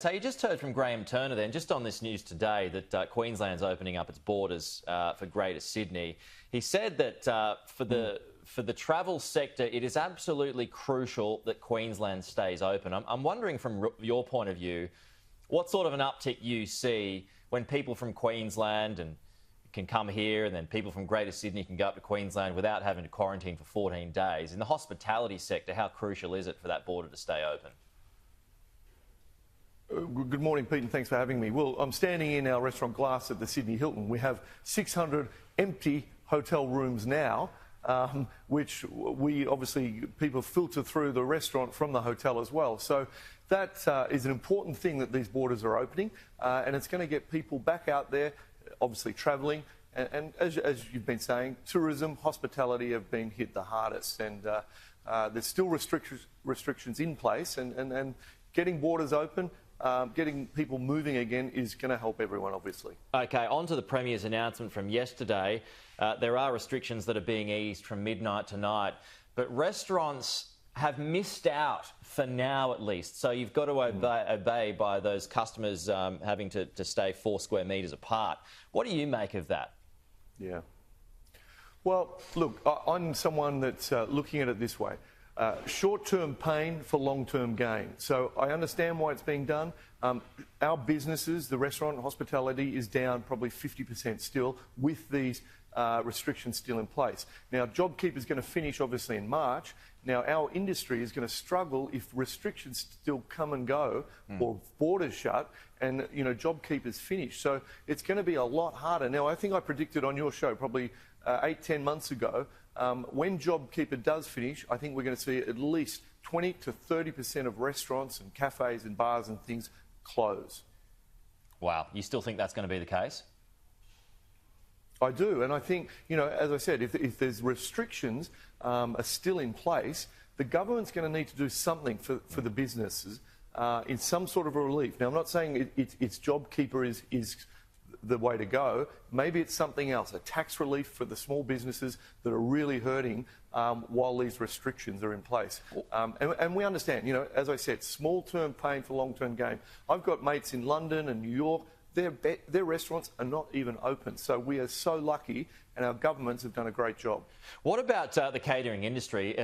So you just heard from Graham Turner then, just on this news today, that Queensland's opening up its borders for Greater Sydney. He said that for the travel sector, it is absolutely crucial that Queensland stays open. I'm wondering from your point of view, what sort of an uptick you see when people from Queensland and can come here and then people from Greater Sydney can go up to Queensland without having to quarantine for 14 days. In the hospitality sector, how crucial is it for that border to stay open? Good morning, Pete, and thanks for having me. Well, I'm standing in our restaurant Glass at the Sydney Hilton. We have 600 empty hotel rooms now, which we obviously, people filter through the restaurant from the hotel as well. So that is an important thing that these borders are opening, and it's going to get people back out there, obviously travelling. And as you've been saying, tourism, hospitality have been hit the hardest, and there's still restrictions in place, and getting borders open, getting people moving again is going to help everyone, obviously. OK, on to the Premier's announcement from yesterday. There are restrictions that are being eased from midnight tonight, but restaurants have missed out for now at least. So you've got to obey by those customers having to stay 4 square metres apart. What do you make of that? Yeah. Well, look, I'm someone that's looking at it this way. Short-term pain for long-term gain. So I understand why it's being done. Our businesses, the restaurant and hospitality, is down probably 50% still with these restrictions still in place. Now, JobKeeper is going to finish obviously in March. Now, our industry is going to struggle if restrictions still come and go or borders shut and, you know, JobKeeper's finished. So it's going to be a lot harder. Now, I think I predicted on your show probably 8-10 months ago, when JobKeeper does finish, I think we're going to see at least 20 to 30% of restaurants and cafes and bars and things close. Wow. You still think that's going to be the case? I do, and I think, you know, as I said, if there's restrictions are still in place, the government's going to need to do something for the businesses in some sort of a relief. Now, I'm not saying it's JobKeeper is the way to go. Maybe it's something else, a tax relief for the small businesses that are really hurting while these restrictions are in place. And we understand, you know, as I said, small-term pain for long-term gain. I've got mates in London and New York. Their restaurants are not even open. So we are so lucky, and our governments have done a great job. What about the catering industry?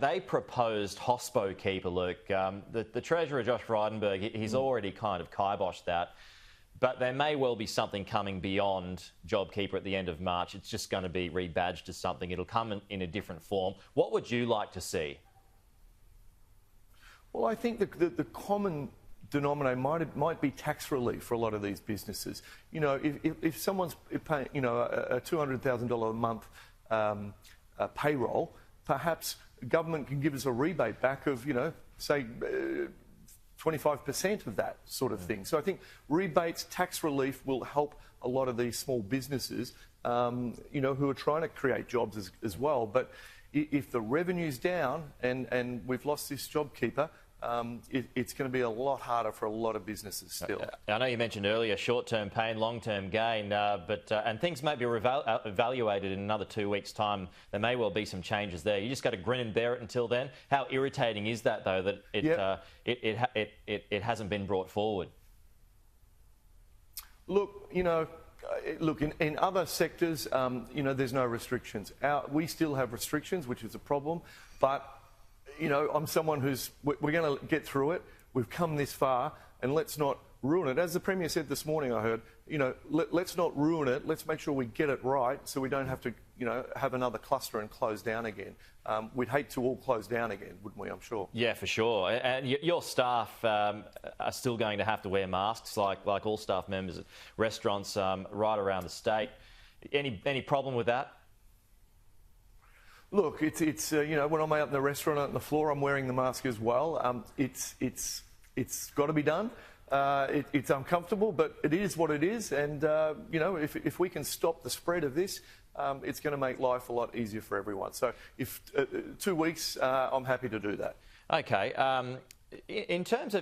They proposed Hospo Keeper, Luke. The Treasurer, Josh Frydenberg, he's already kind of kiboshed that. But there may well be something coming beyond JobKeeper at the end of March. It's just going to be rebadged as something. It'll come in a different form. What would you like to see? Well, I think the common denominator might be tax relief for a lot of these businesses. You know, if someone's paying, you know, a $200,000 a month payroll, perhaps government can give us a rebate back of, you know, say 25% of that sort of thing. So I think rebates, tax relief will help a lot of these small businesses, you know, who are trying to create jobs as well. But if the revenue's down and we've lost this JobKeeper, it's going to be a lot harder for a lot of businesses still. I know you mentioned earlier short-term pain, long-term gain, and things may be evaluated in another 2 weeks' time. There may well be some changes there. You just got to grin and bear it until then. How irritating is that, though, that it hasn't been brought forward? Look, you know, in other sectors, you know, there's no restrictions. We still have restrictions, which is a problem, but you know, I'm someone we're going to get through it. We've come this far, and let's not ruin it. As the Premier said this morning, I heard, you know, let's not ruin it. Let's make sure we get it right so we don't have to, you know, have another cluster and close down again. We'd hate to all close down again, wouldn't we, I'm sure? Yeah, for sure. And your staff are still going to have to wear masks, like all staff members at restaurants right around the state. Any problem with that? Look, it's you know, when I'm out in the restaurant, out on the floor, I'm wearing the mask as well. It's got to be done. It's uncomfortable, but it is what it is. And you know, if we can stop the spread of this, it's going to make life a lot easier for everyone. So, if 2 weeks, I'm happy to do that. Okay. In terms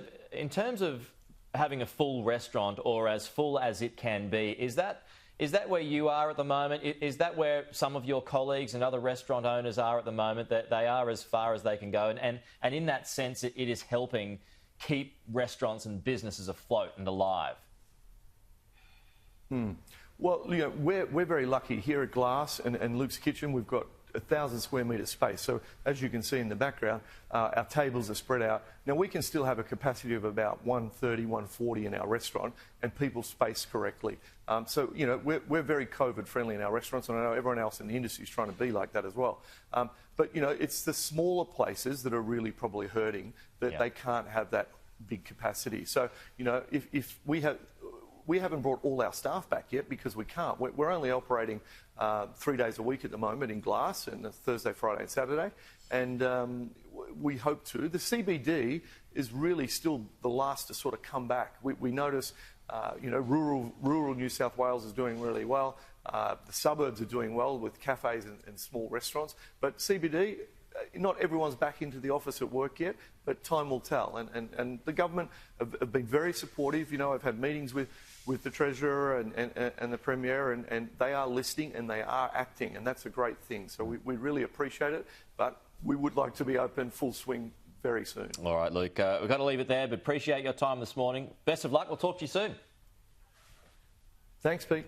of having a full restaurant, or as full as it can be, is that where you are at the moment? Is that where some of your colleagues and other restaurant owners are at the moment, that they are as far as they can go? And in that sense, it is helping keep restaurants and businesses afloat and alive? Well, we're very lucky here at Glass and Luke's Kitchen. We've got 1,000 square metre space. So as you can see in the background, our tables are spread out. Now we can still have a capacity of about 130, 140 in our restaurant, and people space correctly. So we're very COVID friendly in our restaurants, and I know everyone else in the industry is trying to be like that as well. But it's the smaller places that are really probably hurting that they can't have that big capacity. So if we haven't brought all our staff back yet because we can't. We're only operating 3 days a week at the moment in Glass, and Thursday, Friday and Saturday. And we hope to. The CBD is really still the last to sort of come back. We notice, rural New South Wales is doing really well. The suburbs are doing well with cafes and small restaurants. But CBD, not everyone's back into the office at work yet, but time will tell. And the government have been very supportive. I've had meetings with the Treasurer and the Premier, and they are listening and they are acting, and that's a great thing. So we really appreciate it, but we would like to be open full swing very soon. All right, Luke, we've got to leave it there, but appreciate your time this morning. Best of luck. We'll talk to you soon. Thanks, Pete.